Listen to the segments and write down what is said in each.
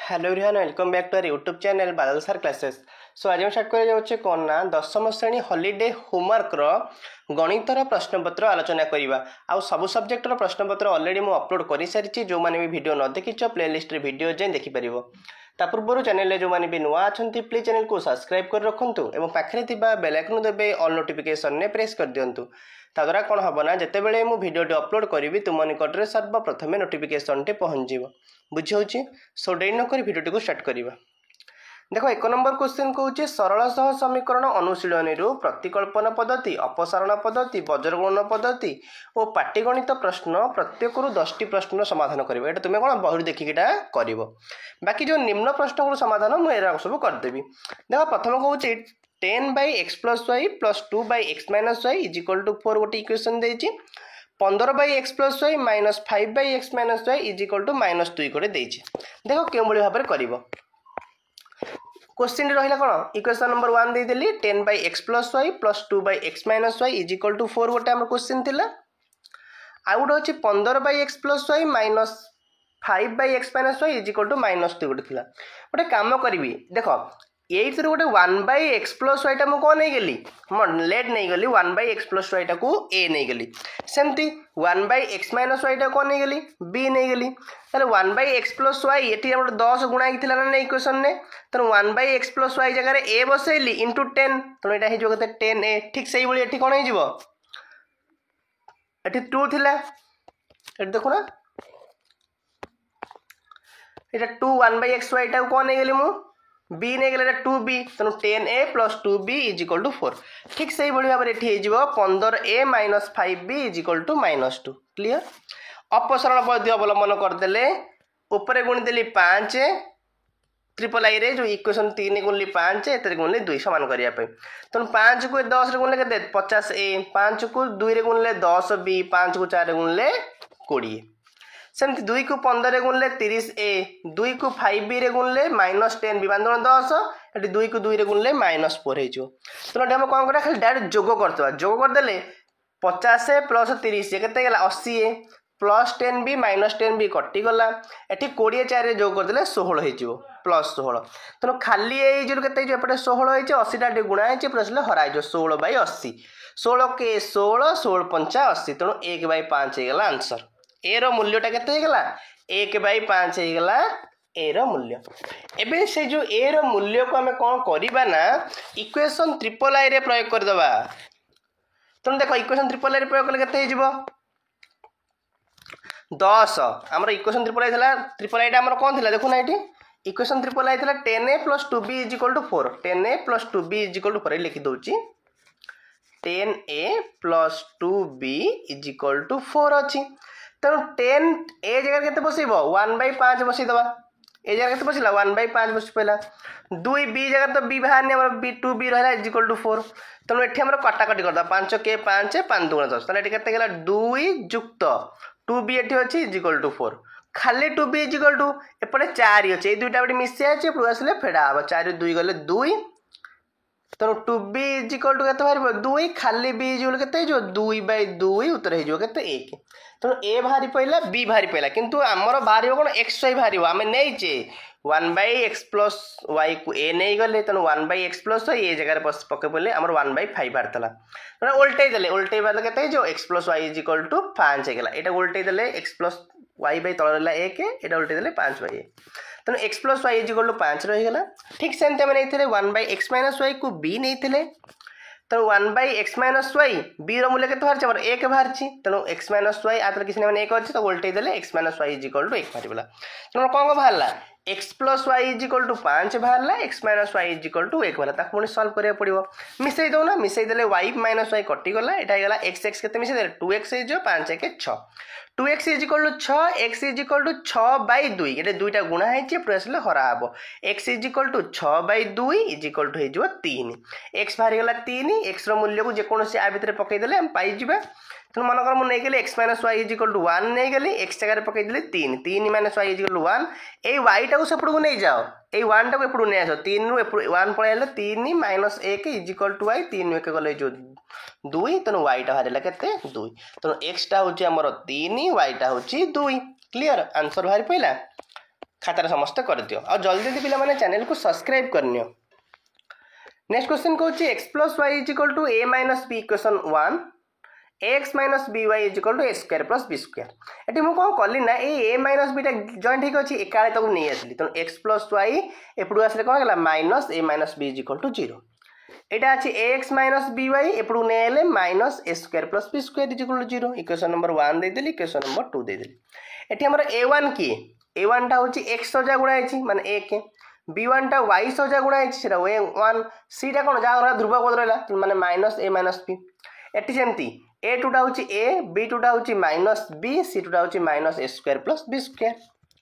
Hello everyone welcome back to our YouTube channel Badal sir classes. So आज हम start कर जाउछे कोन ना दशम श्रेणी हॉलिडे होमवर्क रो गणितर प्रश्नपत्र आलोचना करबा। आ सब सब्जेक्ट रो प्रश्नपत्र ऑलरेडी मु अपलोड करि सारिछि। जो माने भी वीडियो न देखिछ प्लेलिस्ट रे वीडियो जे देखि परिबो। ता पूर्व चैनल रे जो माने भी नुआ अछंती प्लीज चैनल को सब्सक्राइब कर रखंतु एवं पाखरे थिबा बेल आइकन देबे ऑल नोटिफिकेशन ने प्रेस कर दियंतु। ताद्वारा कौन हम ना जितेबाला मु भिडियो अपलोड करी तुम निकट में सर्वप्रथमे नोटिफिकेशन टे पहुँच बुझे। सो डेरी नक भिडियो को स्टार्ट करवा। देखो एक नंबर क्वेश्चन कौचे सरल सह समीकरण अनुशीलनी प्रतिकल्पन पद्धति अपसारण पद्धति वज्रगुणन पद्धति और पाटीगणित प्रश्न प्रत्येक 10टी प्रश्न समाधान करेंगे। ये तुम्हें कौन बही देखिक कर बाकी जो निम्न प्रश्न को समाधान मुझे सब करदेवी। देखो प्रथम कौन 10/x + y + 2/x - y = 4 गोटे इक्वेशन देछि। 15/x + y - 5/x - y = -2 गोटे देछि। देखो केउ भली भाबरे करिवो। क्वेश्चन रहिला कोन इक्वेशन नंबर 1 दे देली 10/x + y + 2/x - y = 4 गोटे हमर क्वेश्चन थिला। आ गोटे अछि 15/x + y - 5/x - y = -2 गोटे थिला। गोटे काम करबी देखो ये गोटे 1/x + y टा मु कौन नहीं गली लेट नहीं गली 1/x + y टा को a नहीं गली। सेमती 1/x - y टा कौन नहीं गली b नहीं गली। ताले 1/x + y एटी हमर 10 गुणा हिथिला ना इक्वेशन ने। त 1/x + y जगह रे a बसैली * 10 त एटा हे जो कते 10a ठीक सही बोली एठी कोन हे जिवो एठी 2 थिला। एठी देखो ना एटा 2 1/x y टा कौन नहीं गली मु b नहीं गले 2b तेणु 10a + 2b = 4 ठीक सही भाई भाव में 15a - 5b = -2 क्लियर। अपसारण पद्धति अवलंबन करदे ऊपर गुणिदेली 5 ट्रिपल आई रे जो इक्वेशन 3 गुणिली 5 एतरे गुणिले 2 समान करिया पे। तेणु 5 को 10 रे गुणिले केते 50a 5 को 2 रे गुणिले 10b 5 को 4 रे गुणिले 20 सेमती 2 को 15 गुणिले 30a 2 को 5b रे गुणिले -10b बांधन 10 एटी 2 को 2 रे गुणिले -4 हे जो। तो हम कोन करा खाली डायरेक्ट जोग करतबा जोग कर देले 50 + 30 केते गेला 80a + 10b - 10b कटि गला एटी 20 4 रे जोग कर देले 16 हे जो +16। तो खाली ए जो केते जो एपटे 16 हे 80 टा गुणा हे प्लस हरा जो 16/80 16 के 16 16 5 80 तो 1/5 हे गला आंसर। ए रो मूल्यटा केते गला 1/5 हे गला ए रो मूल्य। एबे से जो ए रो मूल्य को हमें कोन करिबा ना इक्वेशन ट्रिपल आई रे प्रयोग कर दबा। तो देखो इक्वेशन ट्रिपल आई रे प्रयोग करले केते हे जिवो 10 हमर इक्वेशन ट्रिपल आई थिला ट्रिपल आई टा हमर कोन थिला देखु ना एटी इक्वेशन ट्रिपल आई थिला 10a + 2b = 4 10a + 2b = 4 लिखि दोची 10a + 2b = 4 अछि। तेणु 10 ए जगह केते बसैबो 1/5 बसै दबा ए जगह केते बसिला 1/5 बस पहिला 2 b जगह तो b बाहर ने हमर b 2b रहला = 4। तेणु एठी हमर कटा कटी करदा 5 के 5 5 2 10 तले एठी केते गेला 2 + 2b एठी अछि = 4 खाली 2b = एपटे 4 अछि ए दुइटा बडी मिसे अछि पुरो आसले फेडा अब 4 रे 2 गले 2 तेणु 2b = केते बाहर 2 खाली b = केते जो 2/2 उत्तर हे जो केते 1। तेणु ए भारी पइला बी भारी पइला किंतु हमर भारी कोन xy भारी आमे नै जे 1/x + y को a नै गले तेणु 1/x + y ए जगह रे पके पले हमर 1/5 भारतला तेणु उल्टै देले बाद केते जो x + y = 5 हे गेला एटा उल्टै देले x + y बाय तळ रहला 1 एटा उल्टै देले 5/a तेणु x + y = 5 रहि गेला। ठीक सेमते हम नैथिले 1/x - y को b नैथिले तेणु 1/x - y b रो मूल्य केते बाहर हमर 1 बाहर छी तेणु x - y आतर किछ नै माने 1 अछि तो उल्टै देले x - y = 1 बाहर गेला। तेणु कोन बाहरला x + y = 5 बाहरला x - y = 1 बाहरला ताको पुनी सॉल्व करिया पड़िबो मिसै दो ना मिसै देले y - y कटि गला एटा गेला x केते मिसै देले 2x हे जो 5 1 6 2x = 6 x = 6/2 एटा दुइटा गुणा हेछि पुरा असले हरा हबो x = 6/2 = हे जो 3 x बाहर गेला 3 x रो मूल्य को जे कोनोसी आ भितरे पकै देले हम पाई जिबा। तो मन कर मु नै गेले x - y = 1 नै गेले x जगह रे पकै देले 3 3 - y = 1 ए y टा को सेपड़ को नै जाओ ए 1 टा को एपड़ नै आसो 3 नु 1 पळैले 3 - 1 = y 3 1 गले जो 2 तनो y टा हारेला केते 2 तनो x टा होची हमर 3 y टा होची 2 क्लियर आंसर बाहर पइला। खातार समस्त कर दियो और जल्दी जल्दी पिला माने चैनल को सब्सक्राइब करनियो। नेक्स्ट क्वेश्चन कहूँ x plus y is equal to a minus b equation 1 x minus b y is equal to a square plus b square. ये मुझे कौन कली ना ए माइनस बीटा जॉइंट होकर अच्छी एका तक नहीं आसली तेणु एक्स प्लस वाई एपटू आसले कौन है minus a minus b is equal to 0। यहाँ अच्छी एक्स माइनस बी वाई एपटू नहीं minus a square plus b square is equal to 0। Equation number 1 देदेली इक्वेशन नंबर 2 देदेली। ये आम a1 किए a1 टा हूँ एक्स सजा गुणा माने 1 b1 टा y सजा गुणा है 1 c टा कौन जहाँ ध्रुव पद रहा माने minus a minus B. Eighty सेमती a2 टा हूँ a b2 टा हूँ माइनस b c2 टा हूँ minus a square plus b square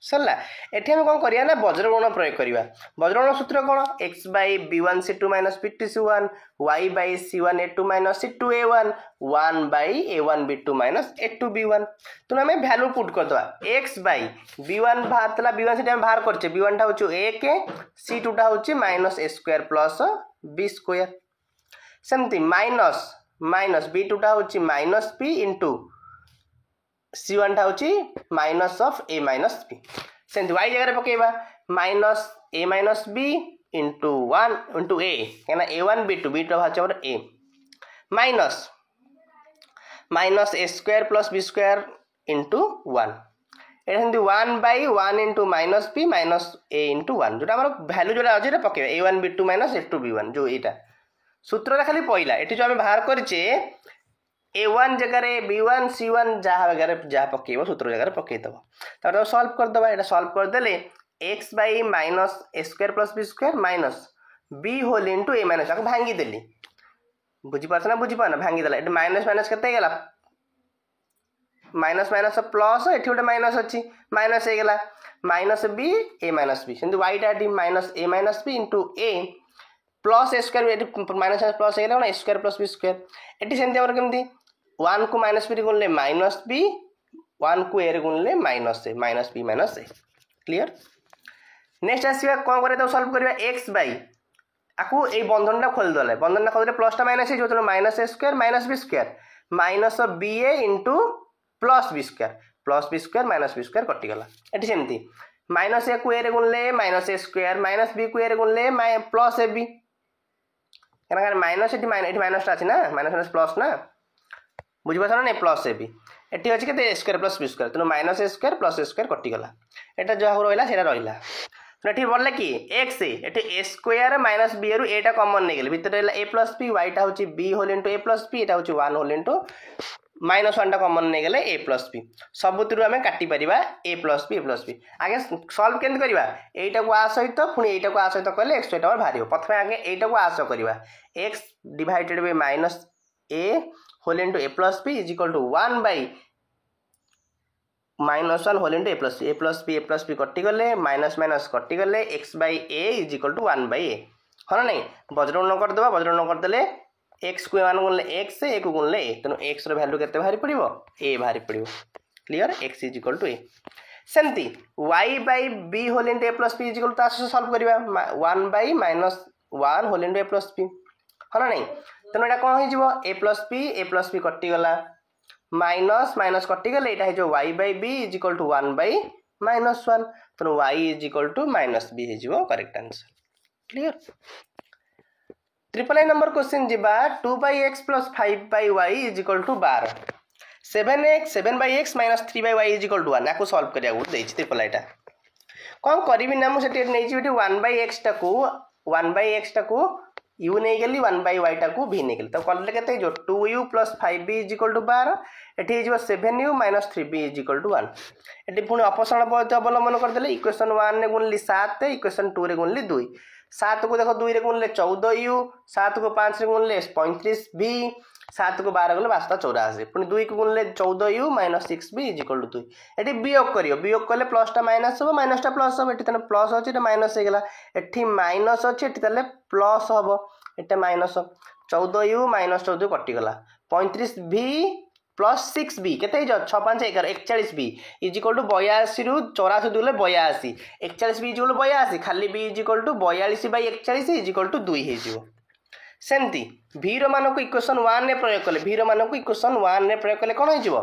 सरला। एठी हम कौन करिया ना वज्रगुण प्रयोग करिया। वज्रगुण सूत्र कौन x by b1 c2 minus b2 c1 y by c1 a2 minus c2 a1 1 by a1 b2 minus a2 b1। तो हमें वैल्यू पुट कर दवा x बाई b1 बाहर तला b1 से हम बाहर करछे b1 टा होची 1 c2 टा होची minus a square plus b square. सेमती माइनस माइनस b2 टा होची माइनस p इनटू c1 टा होची minus of a minus b। सेमती y जगह पकेबा minus a minus b into 1 into a कहना a1 b2 b2 भाचा और a minus minus a square plus b square into 1 एटा सेमती 1 by 1 into minus b minus a into 1 जोटा हमर वैल्यू जोटा अछि पकेबा a1 b2 minus a2 b1 जो एटा सूत्र खाली पहिला। एठी जो हम बाहर करछे a1 जगह b1 c1 जहाँ जगह जहाँ पकेब सूत्र जगह पकईदेव तो सॉल्व करदे। यहाँ सॉल्व करदे x by minus a square plus b square minus b whole into a minus आपको भांगी देली बुझीपार ना बुझीपार भांगीदेला ये माइनस माइनस के माइनस माइनस प्लस ये गोटे माइनस अच्छी माइनस होगा minus b a minus b सेमती वाईटा minus a minus b into a plus a square minus plus होगा a square plus b square. ये सेमती केमती 1 को माइनस बी गुणले माइनस बी 1 को ए गुणले minus a minus B minus A clear. Next आसवा कौन कर सॉल्व करवा एक्स बाई आपको ये बंधन खोलीदे बंधन खोलीदे प्लस टा माइनस जो minus a square minus b a into plus b square minus b square कटिगला। ये सेमती माइनस ए को ए गुणले minus a square minus b को ए गुणले प्लस ए बी क्या माइनस ये माइनस टा अच्छी ना माइनस माइनस प्लस ना बुझीपार ना प्लस ए बी एटी अच्छे के स्क्वायर प्लस बी स्क्वायर तेणु माइनस ए स्क्वायर कटिगला यहाँ जहाँ रहा से रहा ये बढ़ला कि एक्स ये स्क्वायर माइनस बी रु एटा कमन नहीं गले भितर रहा ए प्लस बी वाईटा हूँ B whole into a plus B यहाँ हूँ 1 होल इंटू माइनस 1 टा कमन नहीं गले ए प्लस बी सबुतिर आम काटी ए प्लस बी आगे सल्व केमती करवा यहीटा को आ सहित पुणी यहीटा को आ सहित कले एक्स वाईटा बाहर प्रथम आगे यहीटा को आ सह करवा x divided by minus a whole into a plus b is equal to 1 by minus 1 whole into a plus b कटिगले माइनस माइनस कटिगले x by a is equal to 1 by a हाँ ना नहीं वज्रगुण करदे वज्रगुण करदे एक्स को 1 गुणले x ए को गुणले ए तेणु एक्स वैल्यू के बाहरी पड़ो ए बाहरी पड़ो clear x is equal to a. सेमती y by b whole into a plus b is equal to solve करवा 1 by minus 1 whole into a plus b हाँ ना नहीं तेणु यहाँ कौन हो ए प्लस बी कटिगला माइनस माइनस कटिगले यहाँ हो y by b is equal to 1 by minus 1 तेणु y is equal to minus b हो correct answer clear. Triple I number question जीवा 2 by x plus 5 by y is equal to 12 7 by x minus 3 by y is equal to 1 आपको solve करिया triple आईटा कौन करी ना मुझे 1 by x टाकू you नहीं गली 1 बाई वाई टाकू भी नहीं गली तो कल के 2u plus 5b is equal to 12 ये 7u minus 3b is equal to 1 ये पुणी अपसरण पद्धति अवलंबन करदे इक्वेशन 1 रे गुणली 7 इक्वेशन 2 रे गुणली 2 7 को देखो 2 रे गुणले 14u 7 को 5 रे गुणले 35b 7 को 12 गुणले 584 पुणी 2 को गुणले 14u minus 6b is equal to 2 ये वियोग करियो वियोग कले प्लस टा माइनस हो माइनस टा प्लस हो ये प्लस अच्छे माइनस हो गला ये माइनस अच्छे ये प्लस हम ये minus 14u minus 14 कटिगला 35b plus 6b के 6 5 11 41b इज इक्वल टू 82 रु 84 दूले 82 41b इज इक्वल टू 82 खाली b इज इक्वल टू 42 बाई 41 इज इक्वल टू 2 हो सेमती v रो मान को इक्वेशन 1 रे प्रयोग कले v रो मान को इक्वेशन 1 रे प्रयोग कले कोन हो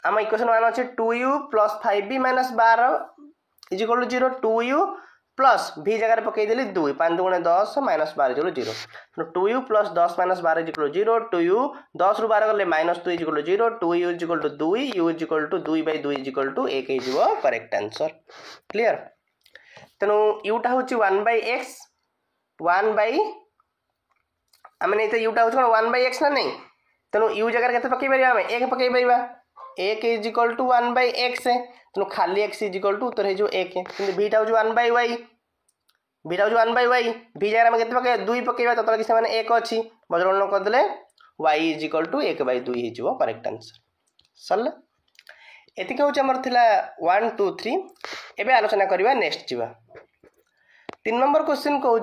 आम इक्वेशन 1 अच्छे 2u plus 5b minus 12 is equal to 0 2u plus v जगह पकई देली 2 5 दुगुणे 10 minus 12 is equal 0 2u plus 10 minus 12 is equal 0 2u 10 रु 12 गले minus 2 is equal 0 2u is equal to 2 u is equal to 2/2 is equal to 1 हो correct answer clear तेणु यूटा हूँ 1/x 1 आम नहीं यूटा हूँ 1/x ना नहीं तेणु u जगह के पकई पार 1 पकई पार 1 इज इक्वल टू 1/x तेणु खाली x इज इक्वल टू उत्तर हो 1 कि भीटा हूँ 1/y भीटा हूँ 1/y भी जगह आम के पकई 2 पकईवा तब कि 1 अच्छी बज्रगणन करदे y इज इक्वल टू 1/2 हो करेक्ट आंसर सरला एतिक हूँ आमर थिला 1 2 3 एबे आलोचना करवा नेक्स्ट जीवा 3 नंबर क्वेश्चन कहूँ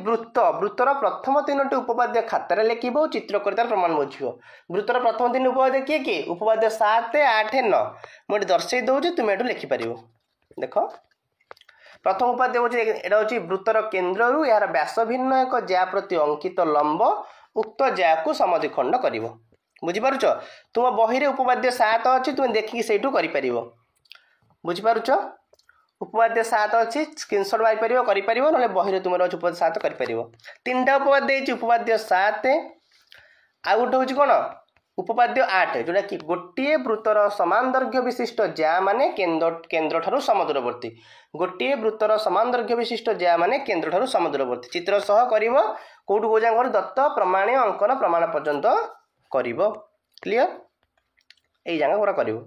वृत्त वृत्तर प्रथम 3टी उपपाद्य खातार लिखब और चित्रकरितार प्रमाण बुझ वृत्तर प्रथम 3 उपपाद्य किए किए उपपाद्य 7 8 9 मुझे दर्शे दूसरी तुम ये लिखिपर देख प्रथम उपाद्य हूँ यहाँ हूँ वृत्तर केन्द्र यार व्यास भिन्न एक ज्या प्रति अंकित लंब उक्त ज्या को समद्विखंड कर बुझीपार तुम बही रे उपपाद्य 7 अच्छी तुम देखिकी से कर बुझीपार उपपाद्य 7 अच्छी स्क्रीनशॉट मारी पार ना बही तुम अच्छे उपपाद्य 7 कर 3टा उपपाद्य उपपाद्य 7 आ गोटे हूँ कौन उपपाद्य 8 जोटा कि गोटे वृत्तर समान दैर्घ्य विशिष्ट ज्या माने केन्द्र ठारू समदूरवर्ती गोटे वृत्तर समान दैर्घ्य विशिष्ट ज्या माने केन्द्र ठारू समदूरवर्ती चित्र सह करिवो कोठु को जांगर दत्त प्रमाण अंकन प्रमाण पर्यंत करिवो क्लियर एई जांगा पूरा करिवो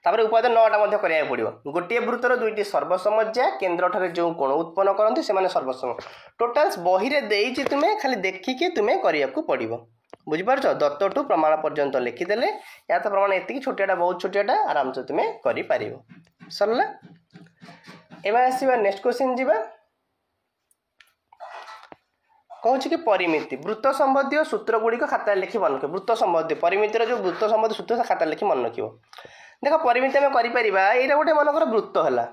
तापर उपाद्य 9टा मध्य करिया पड़िवो गोटे वृत्तर दुईटी सर्वसमज्या केन्द्र ठारे जो कोण उत्पन्न करंती से माने सर्वसम टोटल्स बही रे देइछि तुमे खाली देखिके तुमे करिया को पड़िवो बुझीपार दत्त टू प्रमाण पर्यंत लिखिदेले या तो प्रमाण एति छोटियाटा बहुत छोटियाटा आराम से तुमे करि पारिवो सरला एबा आसीबा नेक्स्ट क्वेश्चन जीवा कहूँ कि परिमिति वृत्त संबंधी सूत्र गुड़िक खाता लिखि मन रख वृत्त संबंधी परिमितिर जो वृत्त संबंधी सूत्र खाता लिखि मन रख देख परिमिति आम कर यहाँ गोटे मनकर वृत्त है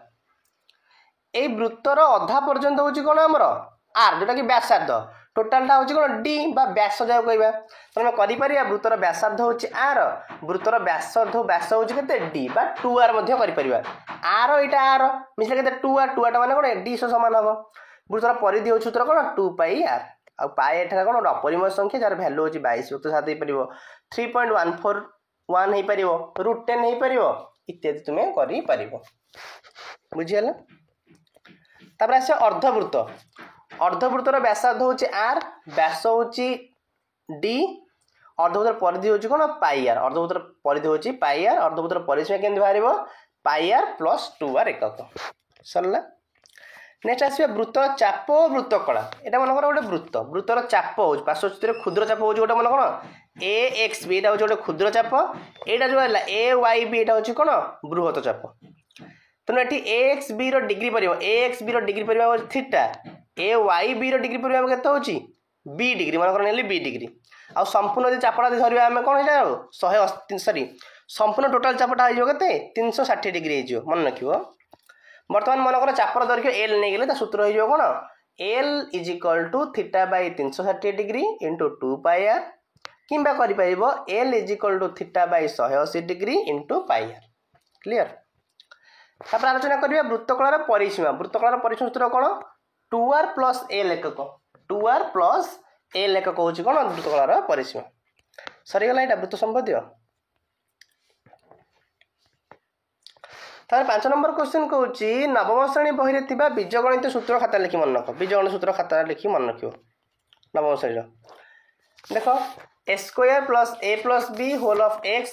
ये वृत्तर अधा पर्यंत हूँ कौन आमर आर जोटा कि व्यासार्ध टोटालटा हूँ कौन डी व्यास जहाँ कहवा तो आम कर वृत्तर व्यासार्ध हूँ आर वृत्तर व्यासार्ध व्यास हूँ के डी बा 2r कर आर यहाँ आर मिसले के 2r 2r मैंने कौन डी सामान हम वृत्तर परिधि हूँ सूत्र कौन 2πr आ पाए एठार कौन अपरिमेय संख्या जार भैल्यू हूँ 22/7 हो 3.141 हो पार √10 हो पार इत्यादि तुम्हें कर बुझीगला तापर आस अर्धवृत्त अर्धवृत्तर व्यासार्ध हूँ आर व्यास हूँ डी अर्धवृत्तर परिधि हूँ कौन πr अर्धवृत्तर परिधि हूँ πr अर्धवृत्तर परिसीमा केमती बाहर πr + 2r एकक सरला नेक्स्ट आस वृत्तर चाप और वृत्त कला यहाँ मनकर गोटे वृत्त वृत्तर चाप हो पार्श्वचित्र क्षुद्र चाप हूँ गोटे मन कौन AXB यहाँ हूँ गोटे क्षुद्र चाप यहाँ जो है AYB यहाँ हूँ कौन बृहत चाप तेणु ये AXB डिग्री पर AXB डिग्री पर थीटा AYB डिग्री पर के बी डिग्री मनकर नेली बी डिग्री आ संपूर्ण जो चापटा धरवा आम कौन यहाँ 180 सरी संपूर्ण टोटाल चापटा हो 360 डिग्री हो मन रखियो बर्तमान मनकर चापर दैर्घ्य एल नहीं गले सूत्र हो कौन l is equal to θ/360 degree into 2πr किंबा कर l is equal to θ/180 degree into πr clear तापर आलोचना करिया वृत्तकलार परिसीमा परिसीमा सूत्र कौन 2r + l एकक 2r + l एकक हूँ कौन वृत्तकलार परिसीमा सरीगला यहाँ वृत्त संबंधी तार 5 नंबर क्वेश्चन कहूँ नवम श्रेणी बही में बीजगणित सूत्र खाता लिखि मन रख बीजगणित सूत्र खाता लिखि मन रख नवम श्रेणी देख a² + a + b whole of x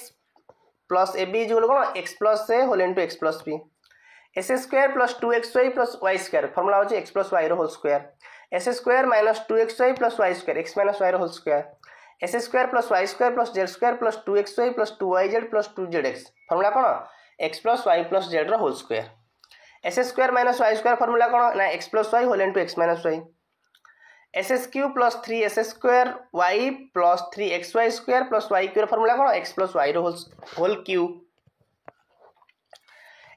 plus ab is कौन x + a whole into x + b s² + 2xy + y² formula होची x + y whole square s² - 2xy + y² x - y whole square s² + y² + z² + 2xy + 2yz + 2zx formula कौन x + y + z whole square s² - y² formula कौन ना x + y whole into x - y ss³ + 3s² y + 3xy² + y³ formula कौन x + y whole cube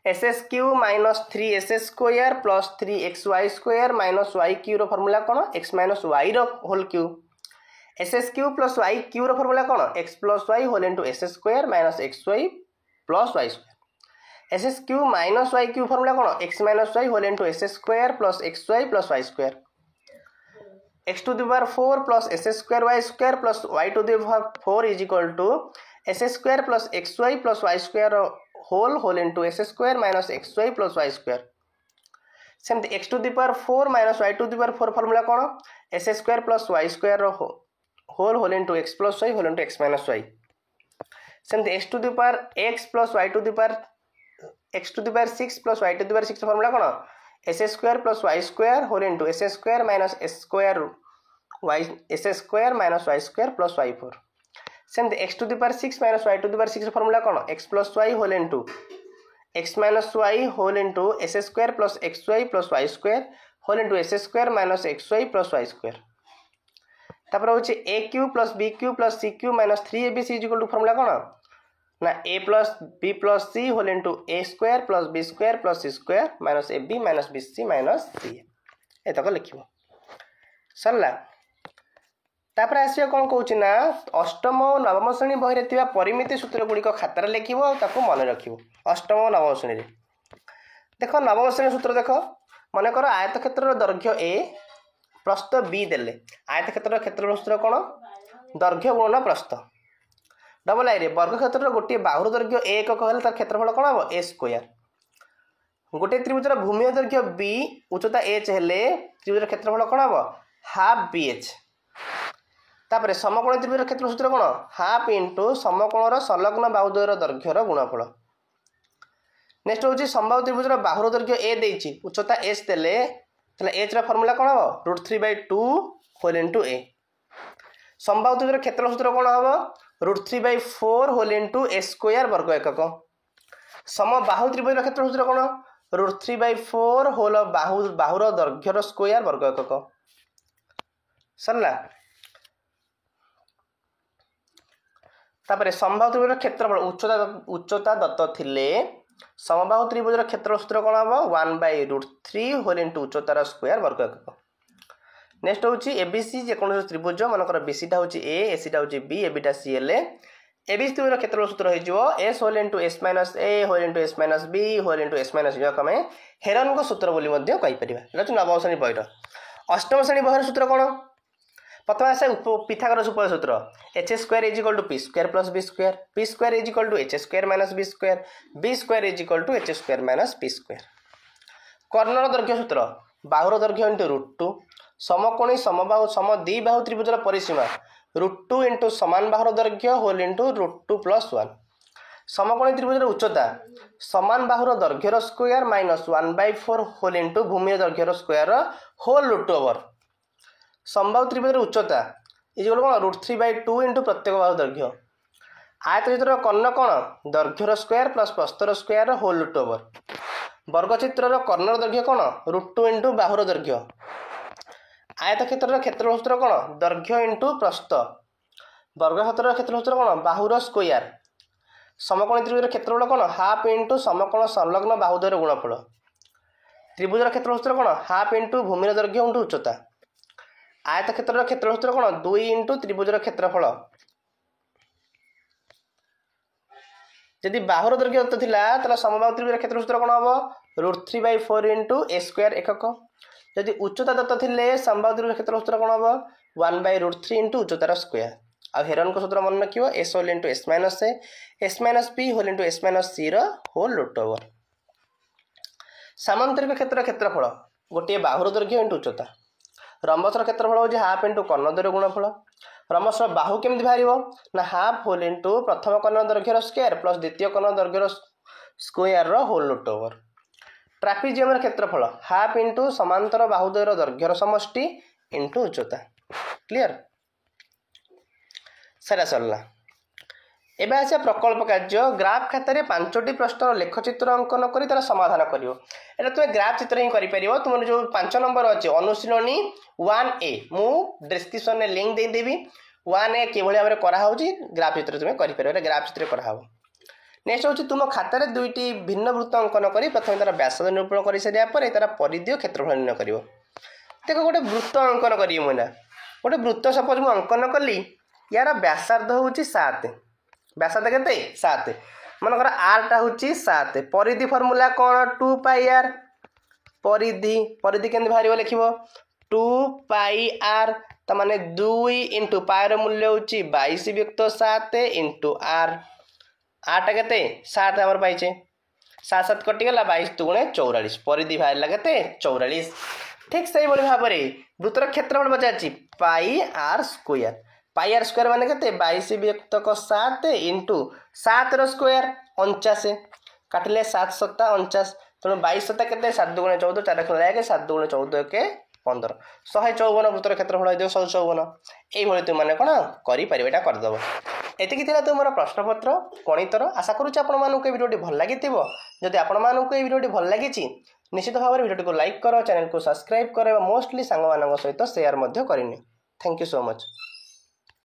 ss³ - 3s² + 3xy² - y³ formula कौन x - y whole cube ss³ + y³ formula कौन x + y whole into s² - xy + y² s s cube minus y cube formula कौन x minus y whole into s square plus x y plus y square x to the power 4 plus s square Y square plus y to the power 4 is equal to s square plus x y plus y square whole into s square minus x y plus y square सेमती x to the power 4 minus y to the power 4 formula कौन s square plus y square whole into x plus y whole into x minus y सेमती x to the power x plus y to the power x to the power 6 plus y to the power 6 formula कौन s square plus y square whole into s square minus s square y s square minus y square plus y 4 सेमती x to the power 6 minus y to the power 6 formula कौन x plus y whole into x minus y whole into s square plus x y plus y square whole into s square minus x y plus y square तापर होची a cube plus b cube plus c cube minus 3ab is equal to formula कौन ना a plus b plus c whole into a square plus b square plus c square minus a b minus b c minus c एतक लिखिब सरला तापर आसिया कौन कहूँ ना अष्टम और नवम श्रेणी बही में परिमिति सूत्र गुड़िक खातार लिखिब ताको मन रखिब अष्टम और नवम श्रेणी देख नवम श्रेणी सूत्र देख मनकर आयत क्षेत्र दैर्घ्य ए प्रस्थ बी देले आयत क्षेत्र क्षेत्र सूत्र कौन दैर्घ्य गुणन प्रस्थ डबल आई वर्ग क्षेत्र गोटे बाहुर दैर्घ्य ए एकक हेल्ले तार क्षेत्रफल कौन हम ए स्क्वायर गोटे त्रिभुजर भूमि दैर्घ्य बी उच्चता एच हेल्ले त्रिभुजर क्षेत्रफल कौन हम हाफ बी एच तापर समकोण त्रिभुजर क्षेत्र सूत्र कौन हाफ इंटू समकोणर संलग्न बाहुद्वयर दैर्घ्यर गुणफल नेक्स्ट हूँ समबाहु त्रिभुजर बाहुर दैर्घ्य ए देछि उच्चता एच देले एच फर्मुला कौन हम √3/2 होल इंटू ए समबाहु त्रिभुजर क्षेत्र सूत्र कौन हम √3/4 होल इंटू ए स्क्वायर वर्ग एकक समबाहु त्रिभुजर क्षेत्र सूत्र कौन √3/4 होल बाहुर दैर्घ्यर स्क्वायर वर्ग एकक सरला तापर समबाहु त्रिभुजर क्षेत्रफल उच्चता दत्त थिले समबाहु त्रिभुजर क्षेत्र सूत्र कौन हम 1/√3 होल इंटू उच्चतार स्क्वायर वर्ग एकक नेक्स्ट हूँ एबीसी जेकोसी त्रिभुज मनकर बीसीटा हूँ ए एसीटा हूँ बी एबीटा सी हेल्ले एबीसी त्रिभुजर क्षेत्र सूत्र हो s whole into s minus a whole into s minus b whole into s minus b आम हेरन सूत्र बोली कहीपर नवम श्रेणी बहर अष्टम श्रेणी बहर सूत्र कौन प्रथम आसे पिथागोरस उपपाद्य सूत्र h square is equal to p square plus b square is equal to h square minus b square is equal to h square minus p square कर्णर दैर्घ्य सूत्र बाहुर दैर्घ्य इंटू √2 समकोणी समबाहु सम द्विबाहु त्रिभुजर परिसीमा √2 इंटू समान बाहुर दैर्घ्य होल इंटू √2 + 1 समकोणी त्रिभुजर उच्चता समान बाहुर दैर्घ्यर स्क्वायर माइनस 1/4 होल इंटू भूमि दैर्घ्यर square whole √2 समबाहु त्रिभुजर उच्चता is कौन √3/2 इंटू प्रत्येक बाहु दैर्घ्य आयत चित्र कर्ण कौन दैर्घ्यर स्क्वायर प्लस प्रस्थर स्क्वायर होल √2 वर्गचित्र कर्णर दैर्घ्य कौन √2 इंटू बाहुर दैर्घ्य आयत क्षेत्र क्षेत्र सूत्र कौन दैर्घ्य इंटू प्रस्थ वर्ग क्षेत्र क्षेत्र सूत्र कौन बाहुर स्क्वायर समकोणी त्रिभुजर क्षेत्रफल कौन हाफ इंटू समकोण संलग्न बाहुद्वयर गुणफल त्रिभुजर क्षेत्र सूत्र कौन हाफ इंटू भूमि दैर्घ्य इंटू उच्चता आयत क्षेत्र क्षेत्र सूत्र कौन 2 इंटू त्रिभुजर क्षेत्रफल यदि बाहुर दैर्घ्य दत्त थिला ताला समबाहु त्रिभुजर क्षेत्र सूत्र कौन हम √3/4 इंटू ए स्क्वायर एकक यदि उच्चता दत्त थिले समबाहु त्रिभुजर क्षेत्र सूत्र कौन हम 1/√3 इंटू उच्चतार स्क्वायर आ हेरन सूत्र मन रखियो s whole into s minus a s minus b whole into s minus c whole √2 सामांतरिक क्षेत्र क्षेत्रफल गोटे बाहुर दैर्घ्य इंटू उच्चता रंबसर क्षेत्रफल हूँ हाफ इंटू कर्ण दैर्घ्य गुणफल रंबसर बाहु केमती बाहर ना हाफ होल इंटू प्रथम कर्ण दैर्घ्यर स्क्वायर प्लस द्वितीय कर्ण दैर्घ्यर स्क्वायर होल √2 ट्रापिजियम क्षेत्रफल हाफ इंटू समांतर बाहुद्वयर दैर्घ्यर समष्टि इंटू उच्चता क्लियर सारा सरला एबे आसे प्रकल्प कार्य ग्राफ खातार 5टी प्रश्न लेखचित्र अंकन कर तार समाधान करियो एटा तुम ग्राफ चित्र ही करि परिबो तुम जो 5 नंबर अछि अनुशीलनी 1A मु डिस्क्रिप्शन में लिंक दे देबी 1A केभଳି भाबरे करा होउची ग्राफ चित्र तुम करि परिबो एटा ग्राफ चित्र करा हो नेक्स्ट होउची तुम खातार दुईटी भिन्न वृत्त अंकन करी प्रथम तार व्यास निरूपण करि सरिया पर तार परिधि क्षेत्रफल निर्णय करियो देखो गोटे वृत्त अंकन करी मुना गोटे वृत्त सपोज मु अंकन कली यार व्यासार्ध होउची 7 व्यासार्ध केते 7 मनकर आरटा हूँ 7 परिधि फर्मूला कौन 2 पाई आर परिधि परिधि के बाहर लिख 2 पाई आर तो माने 2 इंटू पायर मूल्य हूँ 22 वियुक्त 7 इंटू आर आरटा के 7 आम पाइचे 7 7 कटिगला 22 दुगुणे 44 परिधि बाहर के 44 ठीक से भाव में वृत्तर क्षेत्रफल पचार पाई आर स्क्वायर माने के 22 वियुक्त 7 इंटू 7 स्क्वायर 49 काटिले 7 7 49 तेणु 22 7 के 7 दुगुणे 14 4 खेल आगे 7 दुगुणे 14 के 15 154 वृत्तर क्षेत्रफल हो 154 ये तुमने कौन करें करदेव एतिकी तुम प्रश्नपत्र गणितर आशा करुच्च आपको भिडियो भल लगी जदि आपको ये भिडियो भल लगी निश्चित भाव में भिडियो को लाइक कर चैनल को सब्सक्राइब कर मोस्टली सांग सहित शेयर करनी थैंक यू सो मच।